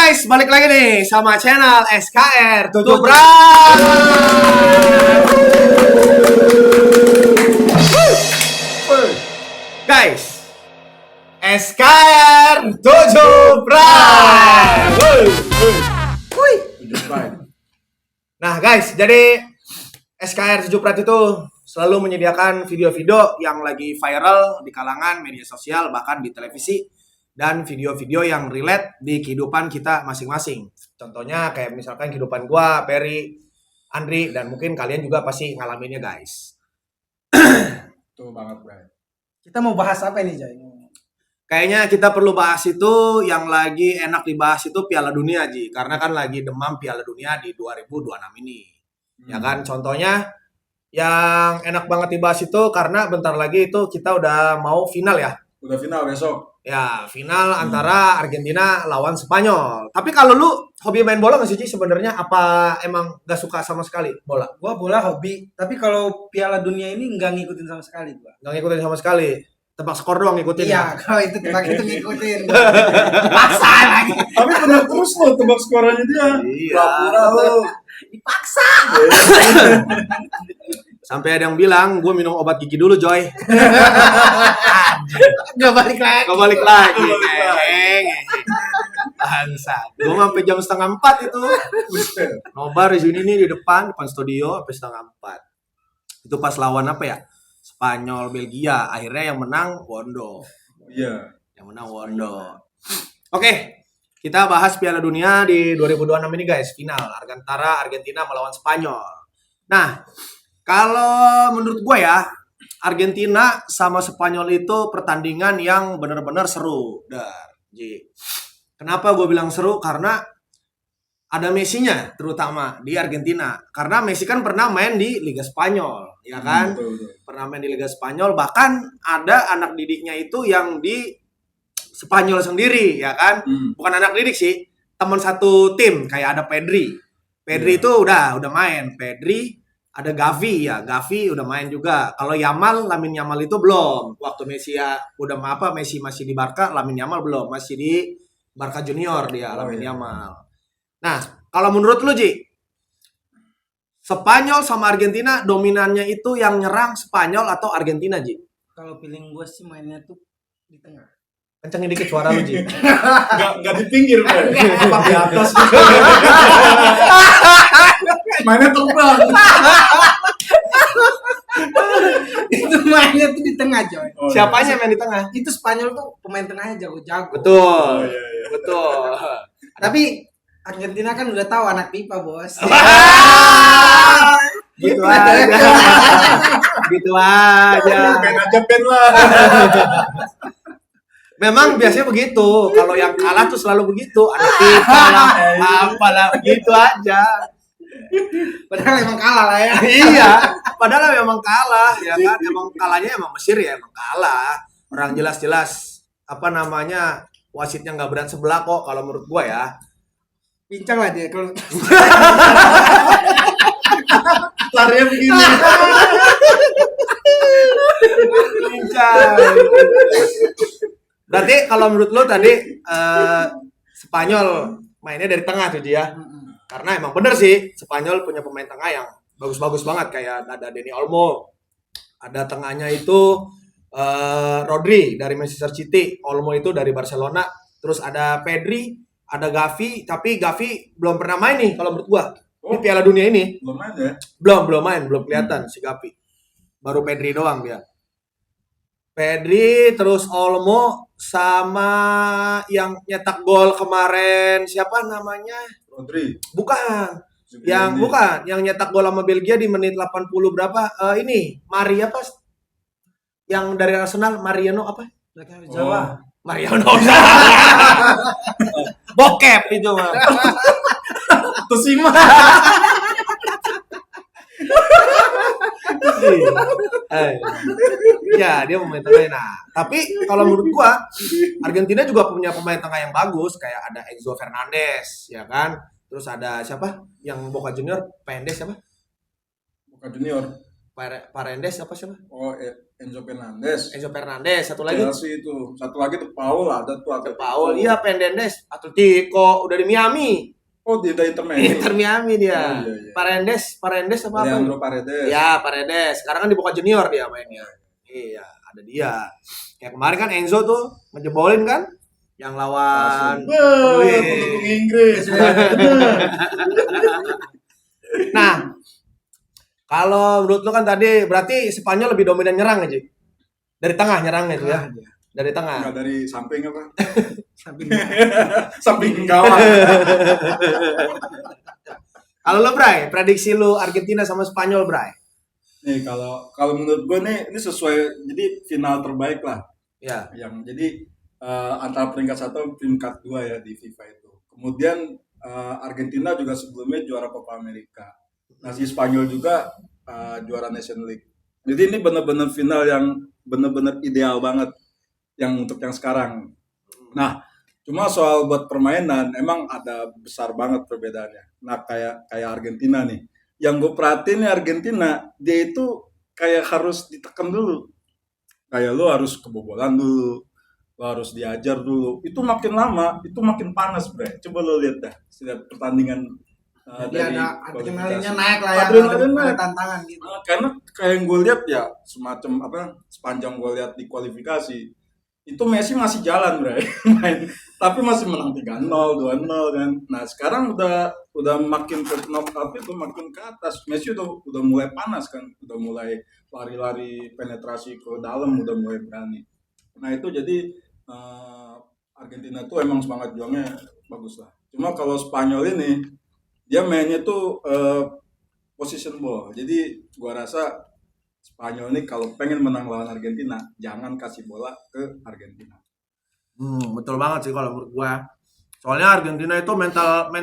guys, balik lagi nih sama channel SKR 7 Guys, SKR 7 Nah guys, jadi SKR 7 itu selalu menyediakan video-video yang lagi viral di kalangan media sosial, bahkan di televisi, dan video-video yang relate di kehidupan kita masing-masing. Contohnya kayak misalkan kehidupan gua, Perry, Andri, dan mungkin kalian juga pasti ngalaminnya guys. Tuh banget, bro. Kita mau bahas apa ini, Jay? Kayaknya kita perlu bahas itu yang lagi enak dibahas itu Piala Dunia, Ji. Karena kan lagi demam Piala Dunia di 2026 ini. Ya kan, contohnya yang enak banget dibahas itu karena bentar lagi itu kita udah mau final ya. Udah final besok. Ya, final antara Argentina lawan Spanyol. Tapi kalau lu hobi main bola nggak sih, Ci, sebenarnya? Apa emang gak suka sama sekali bola? Gua bola hobi, tapi kalau Piala Dunia ini nggak ngikutin sama sekali gua. Nggak ngikutin sama sekali? Tebak skor doang ngikutin Iya, ya? kalau itu tebak itu ngikutin. Paksa lagi. Tapi benar terus lo tebak skornya dia. Iya. Pura-pura lo. Dipaksa. Sampai ada yang bilang, gue minum obat gigi dulu, Joy. Gak balik lagi. Gak balik lagi. Bangsat. Gue sampai jam 3:30 itu. Nobar di sini nih di depan studio sampai 3:30. Itu pas lawan apa ya? Spanyol, Belgia. Akhirnya yang menang Wondo. Iya. Yang menang Wondo. Oke, kita bahas Piala Dunia di 2026 ini guys. Final antara Argentina melawan Spanyol. Nah, kalau menurut gue ya, Argentina sama Spanyol itu pertandingan yang benar-benar seru. Kenapa gue bilang seru? Karena ada Messi-nya terutama di Argentina. Karena Messi kan pernah main di Liga Spanyol, ya kan? Betul. Pernah main di Liga Spanyol. Bahkan ada anak didiknya itu yang di Spanyol sendiri, ya kan? Bukan anak didik sih, teman satu tim. Kayak ada Pedri. Pedri itu udah main. Pedri. Ada Gavi ya, Gavi udah main juga. Kalau Lamine Yamal itu belum. Waktu Messi ya udah Messi masih di Barca, Lamine Yamal belum, masih di Barca Junior dia, Lamine Yamal. Nah, kalau menurut lu, Ji, Spanyol sama Argentina dominannya itu yang nyerang Spanyol atau Argentina, Ji? Kalau feeling gue sih mainnya tuh di tengah. Kencengin dikit suara lu, Ji. Gak di pinggir, bro. Apa di atas? Mainnya terbang. Itu mainnya tuh di tengah, Joy. Oh, Siapanya main di tengah? Itu Spanyol tuh pemain tengahnya jago-jago. Betul. iya. Betul. Tapi Argentina kan udah tahu anak pipa, Bos. Gitu aja. Gitu aja. Main aja pen lah. Memang biasanya begitu. Kalau yang kalah tuh selalu begitu. Ada pipa lah, apalah, begitu aja. Padahal emang kalah lah ya. Iya, padahal memang kalah, ya kan? Emang kalahnya emang Mesir ya, emang kalah. Orang jelas-jelas apa namanya wasitnya nggak berat sebelah kok kalau menurut gua ya. Pincang lah dia kalau Larinya begini. Lincah. Berarti kalau menurut lo tadi Spanyol mainnya dari tengah tuh dia. Karena emang bener sih Spanyol punya pemain tengah yang bagus-bagus banget, kayak ada Dani Olmo, ada tengahnya itu Rodri dari Manchester City, Olmo itu dari Barcelona, terus ada Pedri, ada Gavi, tapi Gavi belum pernah main nih kalau menurut gua. Ini Piala Dunia ini Belum aja. belum main, belum kelihatan si Gavi. Baru Pedri doang dia. Pedri, terus Olmo, sama yang nyetak gol kemarin siapa namanya? Rodri. Bukan. Yang nyetak gol sama Belgia di menit 80 berapa? Ini Maria apa? Yang dari Arsenal, Mariano apa? Jawa. Mariano. Bokep itu mah. Tosima. Ya, dia pemain tengah. Nah, tapi kalau menurut gua Argentina juga punya pemain tengah yang bagus, kayak ada Enzo Fernandez, ya kan? Terus ada siapa? Yang Boca Junior, Paredes siapa? Boca Junior. Paredes apa siapa? Oh, Enzo Fernandez. Enzo Fernandez, satu lagi Chelsea itu. Satu lagi tuh Paul ada tuh De Paul, iya Pendendes, Atletico, udah di Miami. Oh, dia udah Inter Miami. Inter Miami dia. Oh, iya. Paredes apa apa? Leandro Paredes. Ya, Paredes. Sekarang kan di Boca Junior dia mainnya. Iya, ada dia. Kayak kemarin kan Enzo tuh ngejebolin kan yang lawan Wih. Pendukung Inggris. Nah, kalau menurut lu kan tadi berarti Spanyol lebih dominan nyerang aja. Dari tengah nyerangnya itu ya. Dari tengah. Enggak dari samping apa? Samping Samping gawang. Kalau lo Bray, prediksi lu Argentina sama Spanyol Bray? Nih kalau menurut gue nih ini sesuai jadi final terbaik lah. Ya. Yang jadi antara peringkat 1 dan peringkat 2 ya di FIFA itu. Kemudian Argentina juga sebelumnya juara Copa America. Nah, si Spanyol juga juara Nation League. Jadi ini benar-benar final yang benar-benar ideal banget yang untuk yang sekarang. Nah, cuma soal buat permainan emang ada besar banget perbedaannya. Nah, kayak Argentina nih. Yang gue perhatiin nih Argentina, dia itu kayak harus ditekan dulu. Kayak lo harus kebobolan dulu, lo harus diajar dulu. Itu makin lama, itu makin panas, Bre. Coba lo lihat dah, setiap pertandingan Jadi ada adrenalinnya naik lah ya. Adrenalin naik. Ada tantangan gitu. Karena kayak yang gue lihat ya semacam apa sepanjang gue lihat di kualifikasi itu Messi masih jalan bre main tapi masih menang 3-0 2-0 kan. Nah sekarang udah makin ke knockout itu makin ke atas. Messi udah mulai panas kan, udah mulai lari-lari penetrasi ke dalam, udah mulai berani. Nah itu jadi Argentina tuh emang semangat juangnya bagus lah. Cuma kalau Spanyol ini dia mainnya tuh position ball. Jadi gua rasa Spanyol ini kalau pengen menang lawan Argentina, jangan kasih bola ke Argentina. Betul banget sih kalau menurut gua. Soalnya Argentina itu mental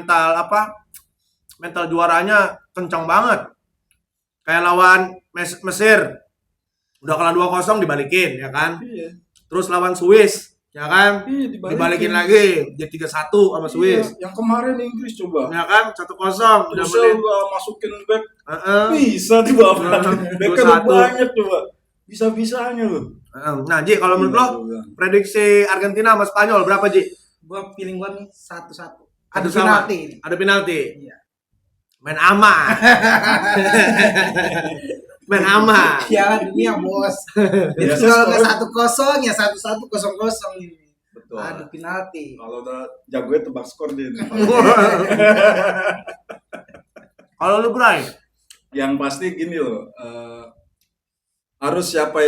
juaranya kencang banget. Kayak lawan Mesir. Udah kalah 2-0 dibalikin ya kan. Iya. Terus lawan Swiss ya kan. Iya, Dibalikin lagi jadi 3-1 sama Swiss. Iya, yang kemarin Inggris coba. Ya kan 1-0 udah Terus menit. masukin back. Heeh. Bisa di bawah. Back kan 2-1. banyak coba. Bisa-bisanya loh. Nah, Ji, kalau menurut lo prediksi Argentina sama Spanyol berapa, Ji? Gua feeling gua nih 1-1. Ada Ada sama. penalti. Ada penalti. Iya. Main aman. Main aman. Piala dunia, Bos. Itu Biasa kalau nggak skor. 1-0 ya 1-1 0-0 ini. Betul. Aduh penalti. Kalau udah jagonya tebak skor dia. Kalau lu, Bray? Yang pasti gini loh, harus siapa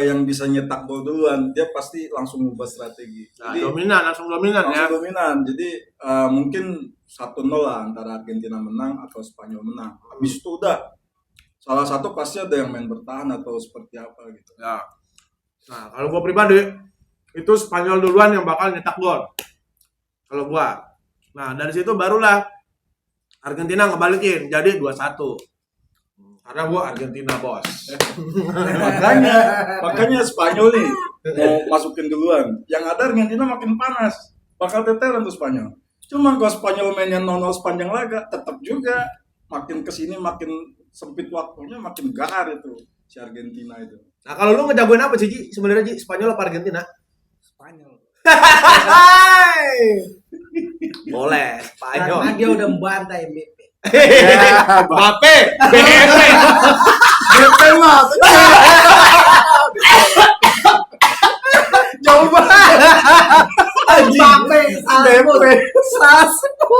yang bisa nyetak gol duluan, dia pasti langsung ubah strategi. Nah, Jadi langsung dominan ya. langsung dominan. Jadi mungkin 1-0 lah antara Argentina menang atau Spanyol menang. Habis itu udah salah satu pasti ada yang main bertahan atau seperti apa gitu. Ya. Nah, kalau gua pribadi itu Spanyol duluan yang bakal nyetak gol. Kalau gua. Nah, dari situ barulah Argentina ngebalikin jadi 2-1. Karena gua Argentina, Bos. Makanya Spanyol nih mau masukin duluan. Yang ada Argentina makin panas, bakal teteran tuh Spanyol. Cuma kalau Spanyol mainnya 0-0 sepanjang laga, tetap juga makin kesini makin sempit waktunya, makin gahar itu si Argentina itu. Nah, kalau lu ngejagoin apa sih, Ji? Sebenarnya, Ji, Spanyol apa Argentina? Spanyol. Boleh, Spanyol. Karena dia udah membantai BP. Bape, BP. BP mah jauh banget. Bape, BP.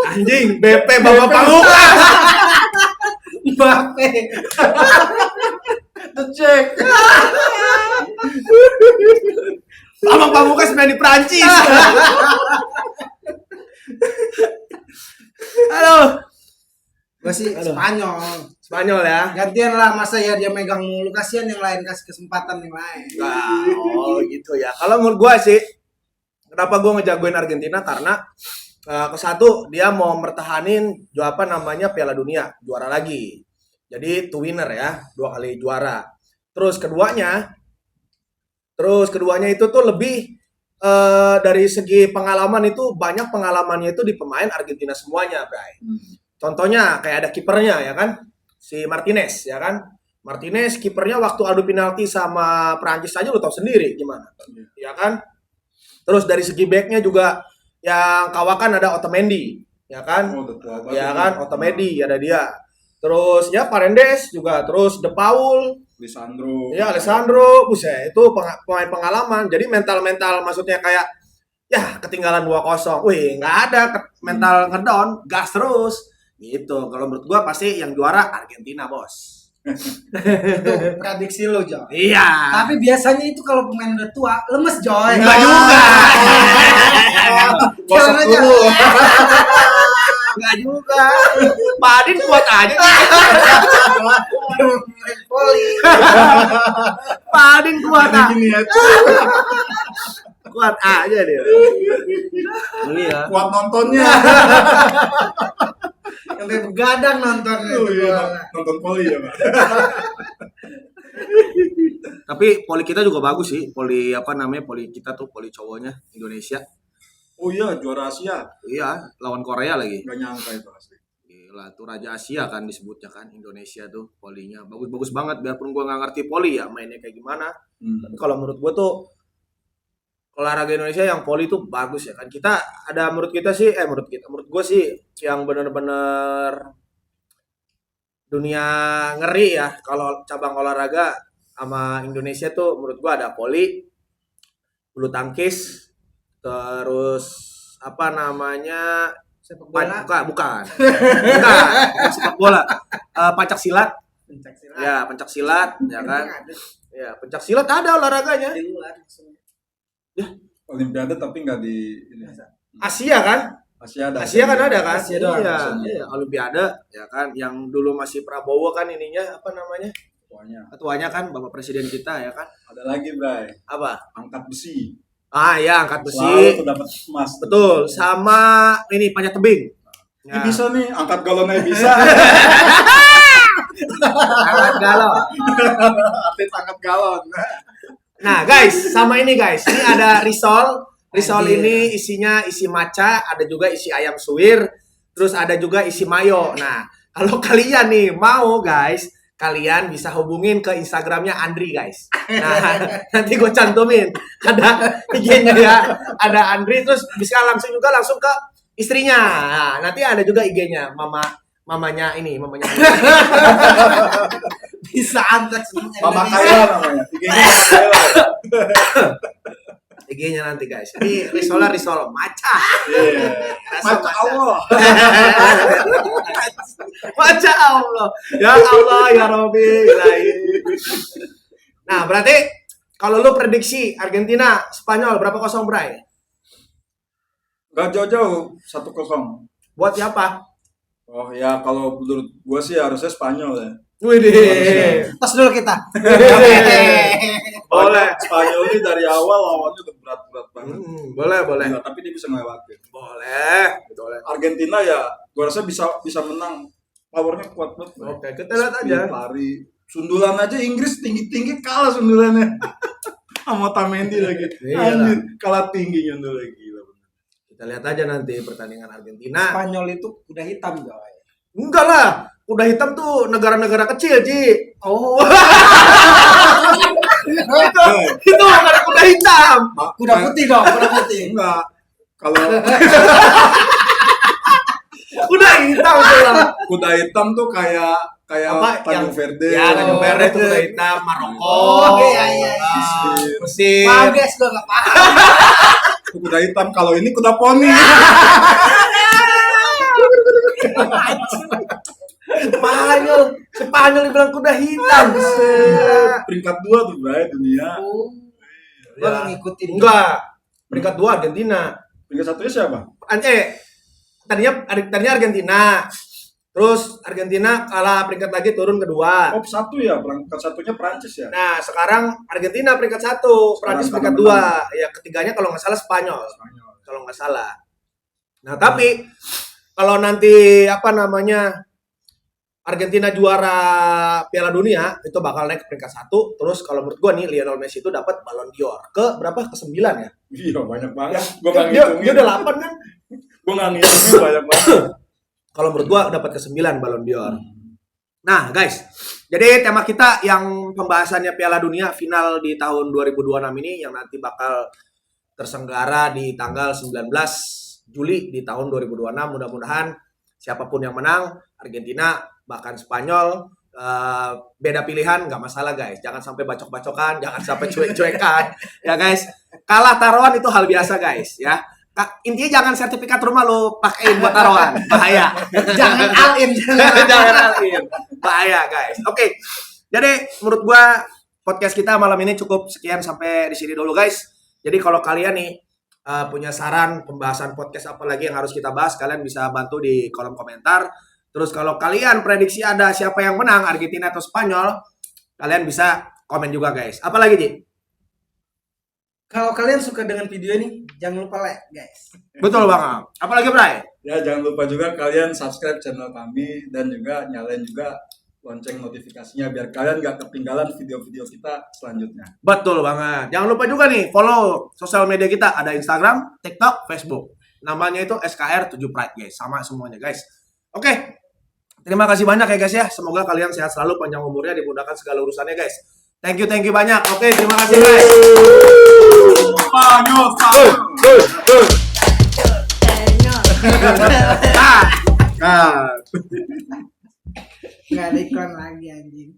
Anjing, BP Bapak Pamungkas. Bape. Cek. Bapak Pamungkas main di Prancis. Halo. Gua sih Aduh. Spanyol ya. gantian lah, masa ya dia megang mulu, kasihan yang lain, kasih kesempatan yang lain. Nah, oh gitu ya. Kalau menurut gua sih, kenapa gua ngejagoin Argentina karena ke satu dia mau mertahanin Piala Dunia, juara lagi. Jadi two winner ya, 2 kali juara. Terus keduanya itu tuh lebih dari segi pengalaman itu banyak pengalamannya itu di pemain Argentina semuanya, Bray. Contohnya kayak ada kipernya ya kan, si Martinez ya kan. Martinez kipernya waktu adu penalti sama Prancis aja lu tahu sendiri gimana. Ya kan? Terus dari segi backnya juga yang kawakan ada Otamendi, ya kan? Oh, udah tua banget. Ya kan, Otamendi ada dia. Terus ya Paredes juga, terus De Paul, Lisandro. ya Alessandro, buset itu pemain pengalaman. Jadi mental maksudnya kayak ya ketinggalan 2-0. Wih, nggak ada mental ngedown, gas terus. Gitu. Kalau menurut gua pasti yang juara Argentina, Bos. Itu prediksi lo, Jo. Iya. Tapi biasanya itu kalau pemain udah tua, lemes, Joy. Enggak juga. Gosok Jangan dulu. Enggak juga. Pak Adin kuat aja. Poli. Pak Adin kuat aja. Gini ya. Kuat aja dia. Iya. Kuat nontonnya. Sampai begadang nontonnya. Oh, iya. Nonton poli ya, Pak. Tapi poli kita juga bagus sih. Poli apa namanya? Poli kita tuh poli cowoknya Indonesia. Oh iya, juara Asia. Iya, lawan Korea lagi. Gak nyangka itu asli. Gila, tuh Raja Asia kan disebutnya kan Indonesia tuh polinya. Bagus-bagus banget biarpun gua nggak ngerti poli ya mainnya kayak gimana. Tapi kalau menurut gua tuh olahraga Indonesia yang poli tuh bagus ya kan. Kita ada menurut gua sih yang bener-bener dunia ngeri ya kalau cabang olahraga sama Indonesia tuh menurut gua ada poli, bulu tangkis, terus apa namanya Sepak bola. bukan bukan sepak bola. Pencak silat Pencak silat. ya pencak silat ya kan Ada ya pencak silat ada olahraganya di luar maksudnya. Olimpiade tapi nggak di ini. Asia kan Asia kan ada kan Asia doang. iya, Asia. iya Olimpiade ya kan yang dulu masih Prabowo kan ininya apa namanya Pokoknya. ketuanya kan Bapak Presiden kita ya kan Ada lagi, Bray. apa Angkat besi. ya angkat besi Selalu tuh dapat emas. betul sama ini panjat tebing Ini ya. bisa nih, angkat galonnya bisa. Angkat galau. Atlet angkat galon. Nah guys, sama ini guys, ini ada risol. Risol Anjir. ini isinya isi maca, ada juga isi ayam suwir, terus ada juga isi mayo. Nah, kalau kalian nih mau guys, kalian bisa hubungin ke Instagramnya Andri guys. Nah, nanti gue cantumin. Ada IG-nya ya, ada Andri, terus bisa langsung ke istrinya. Nah, nanti ada juga IG-nya, mamanya. Bisa antek semua Mama Indonesia. Kayla namanya. IG-nya Mama Kayla. IG-nya nanti guys. Ini risol maca. Iya. Masya Allah. Masya Allah. Ya Allah, ya Rabbi. Ilahi. Nah, berarti kalau lu prediksi Argentina, Spanyol berapa kosong, Bray? Gak jauh-jauh, 1-0. Buat siapa? Oh ya, kalau menurut gua sih harusnya Spanyol ya. Widih. Tos dulu kita. Boleh. Spanyol ini dari awal lawannya udah berat-berat banget. Boleh. Gila, tapi dia bisa ngelewatin. Boleh. Argentina ya, gua rasa bisa menang. Powernya kuat banget. Bro. Oke, kita lihat aja. Speed, lari. Sundulan aja Inggris tinggi-tinggi kalah sundulannya. Sama Otamendi lagi. Iya Anjir, kalah tinggi nyundul lagi. Gila bener. Kita lihat aja nanti pertandingan Argentina. Spanyol itu udah hitam, Joy. Enggak lah. Kuda hitam tuh negara-negara kecil, Ji. Oh, Itu bukan kuda hitam. kuda putih dong, kuda putih. Enggak. Kalau Kuda hitam tuh lah. kuda hitam tuh kayak Apa Tanjung yang- Verde. Ya, Tanjung Verde itu kuda hitam, Maroko. Oh, iya. Mesir. Paham guys, gue gak paham. Kuda hitam, kalau ini kuda poni. Spanyol dibilang kuda hitam. Peringkat 2 tuh, Bray, dunia. Oh, gue Ya. gak ngikutin. Enggak. Peringkat 2 Argentina. Peringkat 1-nya siapa? Tadinya Argentina. Terus Argentina kalah peringkat lagi turun kedua. Oh, 1 ya, peringkat 1-nya Prancis ya. Nah, sekarang Argentina peringkat 1, Prancis Sekarang peringkat 2. Ya, ketiganya kalau nggak salah Spanyol. Spanyol. Kalau nggak salah. Nah, tapi kalau nanti apa namanya Argentina juara Piala Dunia itu bakal naik ke peringkat 1. Terus kalau menurut gua nih Lionel Messi itu dapat Ballon d'Or ke berapa? Ke 9 ya? Iya, banyak banget. Ya, Gua nggak dia ngitungin. udah 8 kan? Gua nggak ngitungin banyak banget. Kalau menurut gua dapat ke 9 Ballon d'Or. Nah, guys, jadi tema kita yang pembahasannya Piala Dunia final di tahun 2026 ini yang nanti bakal terselenggara di tanggal 19 Juli di tahun 2026. Mudah-mudahan siapapun yang menang, Argentina bahkan Spanyol, beda pilihan nggak masalah guys. Jangan sampai bacok-bacokan, jangan sampai cuek-cuekan, ya guys. Kalah taruhan itu hal biasa guys, ya. Intinya jangan sertifikat rumah lo pakein buat taruhan, bahaya. Jangan all in. Jangan alin, bahaya guys. Oke, jadi menurut gua podcast kita malam ini cukup sekian sampai di sini dulu guys. Jadi kalau kalian nih punya saran pembahasan podcast apa lagi yang harus kita bahas, kalian bisa bantu di kolom komentar. Terus kalau kalian prediksi ada siapa yang menang, Argentina atau Spanyol, kalian bisa komen juga guys. Apalagi Ji? Kalau kalian suka dengan video ini, jangan lupa like, guys. Betul banget. Apalagi Bray? Ya, jangan lupa juga kalian subscribe channel kami dan juga nyalain juga lonceng notifikasinya biar kalian gak ketinggalan video-video kita selanjutnya. Betul banget. Jangan lupa juga nih follow sosial media kita. Ada Instagram, TikTok, Facebook. Namanya itu SKR7Pride guys. Sama semuanya guys. Oke. Terima kasih banyak ya guys ya. Semoga kalian sehat selalu, panjang umurnya, dimudahkan segala urusannya guys. Thank you banyak. Oke, terima kasih guys. Spanyol. Nggak ada iklan lagi anjing.